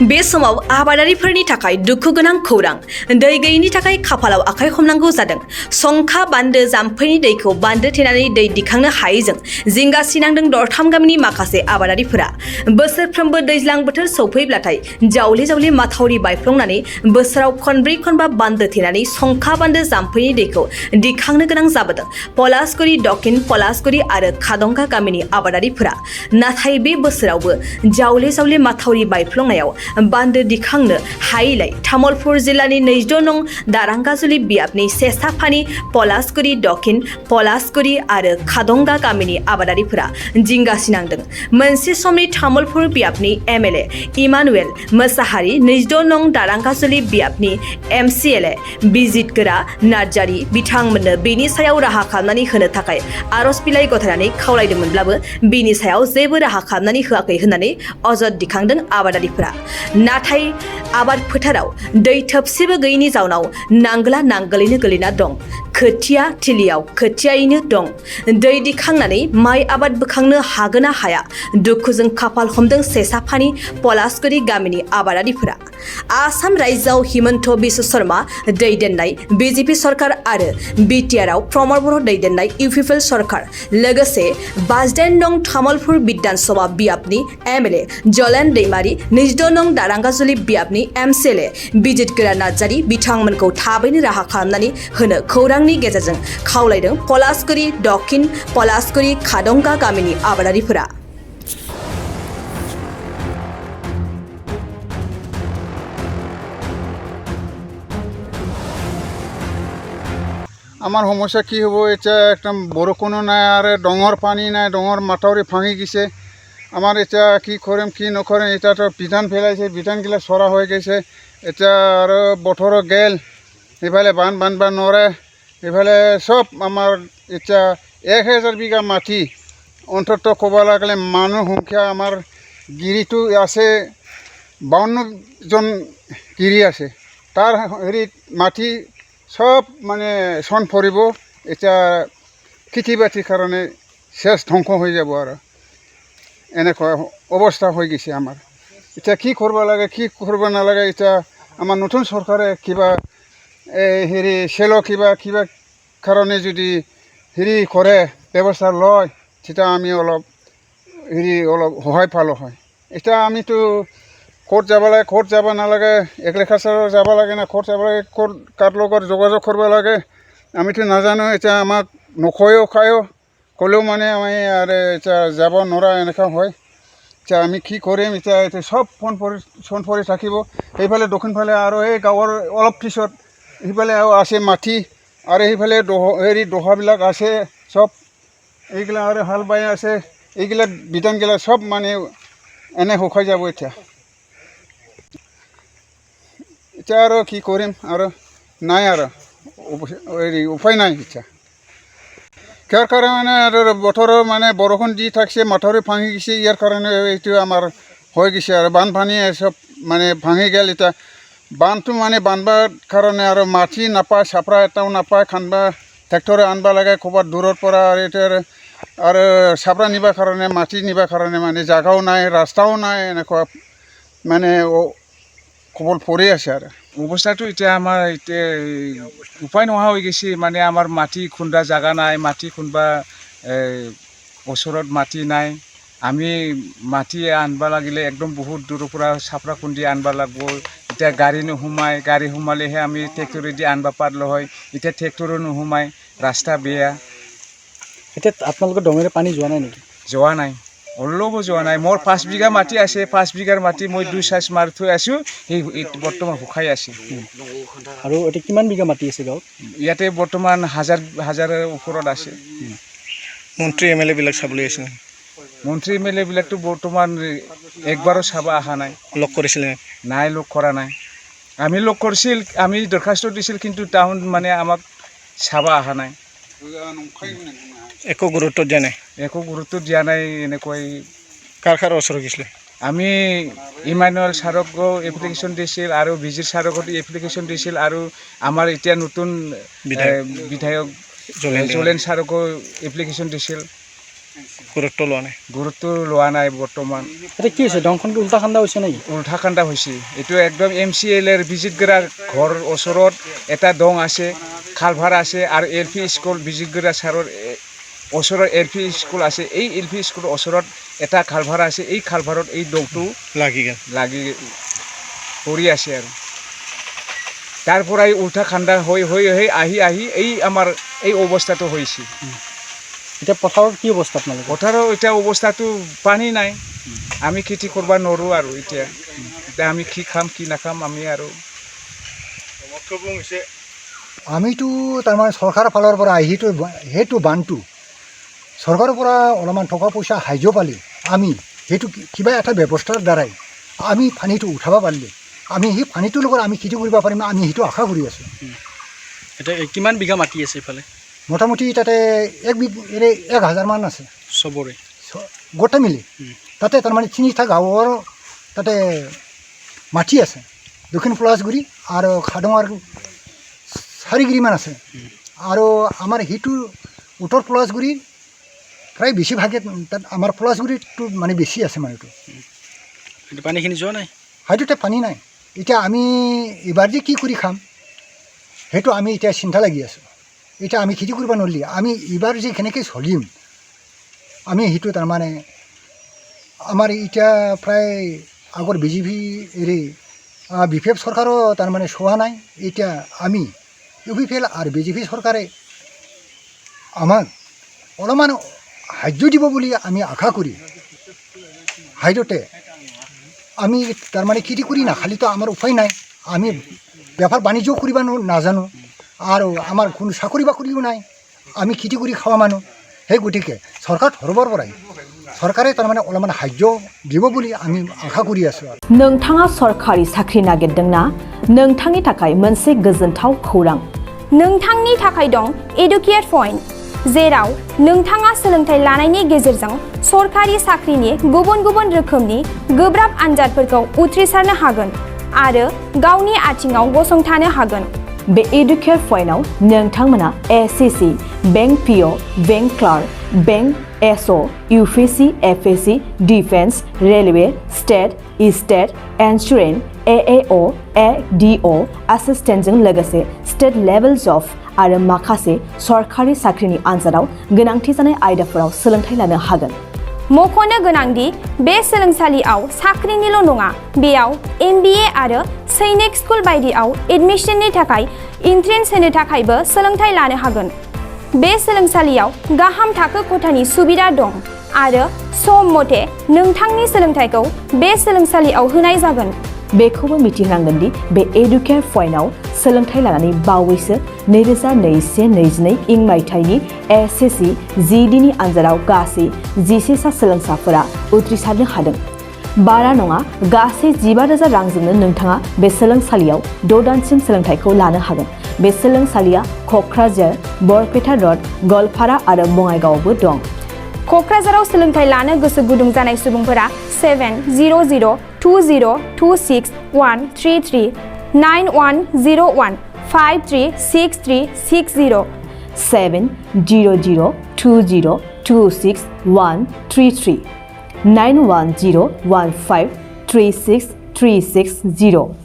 बे समाव आबादारिफोरनि थाखाय दुखु गोनां खौरां दै गैयैनि थाखाय खाफालाव आखाइ हमनांगौ जादों। संखा बान्दो जाम्फैनि दैखौ बान्दो थेनानै दै दिखांनो हायैजों जिंगासिनांदों दरथाम गामिनि माखासे आबादारिफोरा। बोसोरफ्रोमबो दैज्लां बोथोर सौफैब्लाथाय जावले जावले माथावरि बायफ्लंनानै बोसोराव खनब्रै खनबा बान्दो थेनानै संखा बान्दो जाम्फैनि दैखौ दिखांनो गोनां जाबोदों पलासगुरि दक्षिण पलासगुरि आरो खादंगा गामिनि आबादारिफोरा। नाथाय बे बोसोरावबो जावले जावले माथावरि बायफ्लंनायाव बान्दो दिखांनो हायैलाय तामुलपुर जिल्लानि 22 नं दारांगाजुलि बियाबनि सेसाफानि पलासगुरि दक्षिण पलासगुरि आरो खादंगा गामिनि आबादारिफोरा जिंगासिनांदों। मोनसे समनि तामुलपुर बियाबनि एमएलए इमानुएल मोसाहारि, 22 नं दारांगाजुलि बियाबनि एमसिएलए बिजितगोरा नार्जारि बिथांमोननो बेनि सायाव राहा खालामनानै होनो थाखाय आरज बिलाइ गथायनानै खावलायदोंमोनब्लाबो बेनि सायाव जेबो राहा खालामनानै होआखै होननानै अजद दिखांदों आबादारिफोरा। नाथाय आबाद फोथाराव दै थोबसेबो गैयैनि जाउनाव नांगोला नांगोलैनो गोलैना दं। खोथिया थिलियाव खोथियायैनो दं। दै दिखांनानै माइ आबाद बोखांनो हागोन ना हाया दुखुजों खाफाल हमदों सेसाफानि पलासगुरि गामिनि आबादारिफोरा। आसाम रायजोआव हिमन्त बिश्व शर्मा दैदेननाय बिजेपि सरकार आरो बिटिआरआव प्रमद बर' दैदेननाय इउपिपिएल सरकार लोगोसे 58 नं तामुलपुर बिधानसभा बियाबनि एमएलए जलेन दैमारि, 22 नं दारांगाजुलि बियाबनि एमसिएलए बिजितगोरा नार्जारि बिथांमोनखौ थाबैनो राहा खालामनानै होनो खौरांनि गेजेरजों खावलायदों पलासगुरि दक्षिण पलासगुरि खादंगा गामिनि आबादारिफोरा। আমার সমস্যা কি হব, এটা একদম বৰষুণো নাই আৰ ডঙৰ পানী নাই, ডঙৰ মাথাউৰি ভাঙি গেছে। আমাৰ এটা কি কৰিম কি নকৰিম, এটা তো বিধান ফেলাইছে, বিধানগিলা চৰা হৈ গৈছে। এটা আৰু বতৰো গেল, এইফালে বান বানবা নৰে, এইফালে সব আমাৰ এটা 1000 বিঘা মাটি অন্তত ক'ব লাগিলে মানুহ সংখ্যা আমাৰ গিৰিটো আছে 52 জন গিৰি আছে। তাৰ হেৰিত মাটি সব মানে চন পৰিব। এতিয়া খেতি বাতিৰ কাৰণে শেষ ধ্বংস হৈ যাব আৰু এনেকুৱা অৱস্থা হৈ গৈছে আমাৰ। এতিয়া কি কৰিব লাগে কি কৰিব নালাগে, এতিয়া আমাৰ নতুন চৰকাৰে কিবা হেৰি চেলো কিবা কিবা কাৰণে যদি হেৰি কৰে ব্যৱস্থা লয়, তেতিয়া আমি অলপ সহায় পালোঁ হয়। এতিয়া আমিতো ক'ত যাব লাগে ক'ত যাব নালাগে, এগ্ৰিকালচাৰ যাব লাগে না ক'ত যাব লাগে, ক'ত কাৰ লগত যোগাযোগ কৰিব লাগে আমিতো নাজানো। এতিয়া আমাক নকয়ও খায়ো, ক'লেও মানে আমি আৰু এতিয়া যাব নোৱাৰা এনেকুৱা হয়। এতিয়া আমি কি কৰিম, এতিয়া চব ফোন কৰি থাকিব। সেইফালে দক্ষিণফালে আৰু এই গাঁৱৰ অলপ পিছত সেইফালে আছে মাটি, আৰু সেইফালে হেৰি দহাবিলাক আছে চব, এইগিলা আৰু হাল বাই আছে, এইগিলা বিধানগিলা চব মানে এনে শুকাই যাব। এতিয়া আৰু কি কৰিম, আৰু নাই আৰু হেৰি উপায় নাই। এতিয়া ইয়াৰ কাৰণে আৰু বতৰৰ মানে বৰষুণ দি থাকিছে, মাথাউৰি ভাঙি গৈছে, ইয়াৰ কাৰণে এইটো আমাৰ হৈ গৈছে আৰু বানপানীয়ে চব মানে ভাঙি গ'ল। এতিয়া বানটো মানে বানবাৰ কাৰণে আৰু মাটি নাপায়, চাপৰা এটাও নাপায়, খান্দবা ট্ৰেক্টৰে আনবা লাগে ক'ৰবাত দূৰৰ পৰা। আৰু এতিয়া আৰু চাপৰা নিবৰ কাৰণে মাটি নিবৰ কাৰণে মানে জাগাও নাই, ৰাস্তাও নাই, এনেকুৱা মানে খবৰ পৰি আছে। আৰু অৱস্থাটো এতিয়া আমাৰ এতিয়া উপায় নোহোৱা হৈ গৈছে। মানে আমাৰ মাটি খুন্দা জাগা নাই, মাটি খুন্দবা ওচৰত মাটি নাই। আমি মাটি আনবা লাগিলে একদম বহুত দূৰৰ পৰা চাপৰা খুন্দি আনবা লাগব। এতিয়া গাড়ী নোসোমায়, গাড়ী সোমালেহে আমি ট্ৰেক্টৰেদি আনবা পাৰিলোঁ হয়। এতিয়া ট্ৰেক্টৰো নোসোমায়, ৰাস্তা বেয়া। এতিয়া আপোনালোকৰ ডঙেৰে পানী যোৱা নাই নেকি? যোৱা নাই, অলপো যোৱা নাই। মোৰ 5 বিঘা মাটি আছে, 5 বিঘাৰ মাটি মই 2 চাইজ মাৰি থৈ আছোঁ, সেই বৰ্তমান শুকাই আছে। আৰু এতিয়া কিমান বিঘা মাটি আছে গাঁৱত? ইয়াতে বৰ্তমান হাজাৰৰ ওপৰত আছে। মন্ত্ৰী এমএলএ বিলাক চাবলৈ আছে? মন্ত্ৰী এমএলএ বিলাকতো বৰ্তমান একবাৰো চাব অহা নাই। লগ কৰিছিলে? নাই, লগ কৰা নাই। আমি লগ কৰিছিল, আমি দৰখাস্ত দিছিল, কিন্তু টাউন মানে আমাক চাব অহা নাই। একো গুৰুত্ব দিয়া নাই? একো গুৰুত্ব দিয়া নাই। এনেকৈ কাৰ ওচৰত গৈছিলে? আমি ইমানুৱেল ছাৰকো এপ্লিকেশ্যন দিছিল, আৰু বিজিৰ ছাৰকো এপ্লিকেশ্যন দিছিল, আৰু আমাৰ এতিয়া নতুন বিধায়ক জলেন ছাৰকো এপ্লিকেশ্যন দিছিল। গুৰুত্ব লোৱা নাই গুৰুত্ব লোৱা নাই বৰ্তমান এতিয়া কি হৈছে দংখনটো উল্টা খান্দা হৈছে নেকি উল্টা খান্দা হৈছে এইটো একদম MCLৰ বিজিতগৰা ঘৰ ওচৰত এটা দং আছে খালভাৰ আছে আৰু LP স্কুল বিজিতগৰা ছাৰৰ ওচৰত LP স্কুল আছে এই LP স্কুলৰ ওচৰত এটা খালভাৰ আছে এই খালভাৰত এই দংটো লাগি পৰি আছে আৰু তাৰ পৰাই উল্টা খান্দা হৈ আহি এই আমাৰ এই অৱস্থাটো হৈছে এতিয়া পথাৰত কি অৱস্থা আপোনালোকৰ পথাৰৰ এতিয়া অৱস্থাটো পানী নাই আমি খেতি কৰিব নোৱাৰোঁ আৰু এতিয়া আমি কি খাম কি নাখাম আমি আৰু আমিতো তাৰমানে চৰকাৰৰ ফালৰ পৰা সেইটো বানটো চৰকাৰৰ পৰা অলপমান টকা পইচা সাহায্য পালে আমি সেইটো কিবা এটা ব্যৱস্থাৰ দ্বাৰাই আমি পানীটো উঠাব পাৰিলে আমি সেই পানীটোৰ লগত আমি খেতি কৰিব পাৰিম আমি সেইটো আশা কৰি আছোঁ এতিয়া কিমান বিঘা মাটি আছে এইফালে মোটামুটি তাতে 1,000 মান আছে চবৰে গোটেই মিলি তাতে তাৰমানে 3টা গাঁৱৰ তাতে মাটি আছে দক্ষিণ পলাশগুৰি আৰু খাডঙৰ 4 গিৰিমান আছে আৰু আমাৰ সেইটো উত্তৰ পলাশগুৰি প্ৰায় বেছিভাগে তাত আমাৰ পলাশগুৰিটো মানে বেছি আছে মানুহটো পানীখিনি যোৱা নাই হয়তো পানী নাই এতিয়া আমি এইবাৰ যে কি কৰি খাম সেইটো আমি এতিয়া চিন্তা লাগি আছোঁ এতিয়া আমি খেতি কৰিব নোৱাৰিলি আমি এইবাৰ যে কেনেকৈ চলিম আমি সেইটো তাৰমানে আমাৰ এতিয়া প্ৰায় আগৰ BJP এৰি BPF চৰকাৰো তাৰমানে চোৱা নাই এতিয়া আমি UPPL আৰু BJP চৰকাৰে আমাক অলপমান সাহায্য দিব বুলি আমি আশা কৰি সাহায্যতে আমি তাৰমানে খেতি কৰি নাখালিতো আমাৰ উপায় নাই আমি বেপাৰ বাণিজ্য কৰিব নাজানো আৰু আমাৰ কোনো চাকৰি বাকৰিও নাই আমি খেতি কৰি খোৱা মানুহ সেই গতিকে চৰকাৰ তৰফৰ পৰাই চৰকাৰে তাৰমানে অলপমান সাহায্য দিব বুলি আমি আশা কৰি আছোঁ नोंथाङा सरखारि साख्रि नागिरदोंना नोंथांनि थाखाय मोनसे गोजोनथाव खौरां नोंथांनि थाखाय दं एडुकेट पॉइन्ट जेराव नोंथाङा सोलोंथाइ लानायनि गेजेरजों सरखारि साख्रिनि गुबुन गुबुन रोखोमनि गोब्राब आनजादफोरखौ उथ्रिसारनो हागोन आरो गावनि आथिङाव गसंथानो हागोन बे एडुकेट पॉइन्टआव नोंथांमोना SCC bank PO bank clerk bank SO UPC FSC defence railway state insurance AAO ADO एसिस्टेन्टजों लोगोसे स्टेट लेभेल जब आरो माखासे सरखारि साख्रिनि आनजादाव गोनांथि जानाय आयदाफोराव सोलोंथाइ लानो हागोन मख'नो गोनांदि बे सोलोंसालियाव साख्रिनिल' नङा बेयाव MBA आरो सैनिक स्कुल बायदियाव एडमिशननि थाखाय एन्ट्रेन्स होनो थाखायबो सोलोंथाइ लानो हागोन बे सोलोंसालियाव गाहाम थाखो खथानि सुबिदा दं आरो सम मथे नोंथांनि सोलोंथाइखौ बे सोलोंसालियाव होनाय जागोन बेखौबो मिथिनांगोन दि बे एडुकेट पॉइन्टआव सोलोंथाइ लानानै बावैसो 2021-22 इं मायथाइनि SSC GDनि आनजादाव गासै 11 सा सोलोंसाफोरा उथ्रिसारनो हादों बारा नङा गासै 15,000 रांजोंनो नोंथाङा बे सोलोंसालियाव 6 दानसिम सोलोंथाइखौ लानो हागोन बे सोलोंसालिया क'क्राझार बरपेटा रड गलपारा आरो बङाइगावआवबो दं क'क्राझाराव सोलोंथाइ लानो गोसो गुदुं जानाय सुबुंफोरा 70020261133 9101 536360 70020261133 9101536360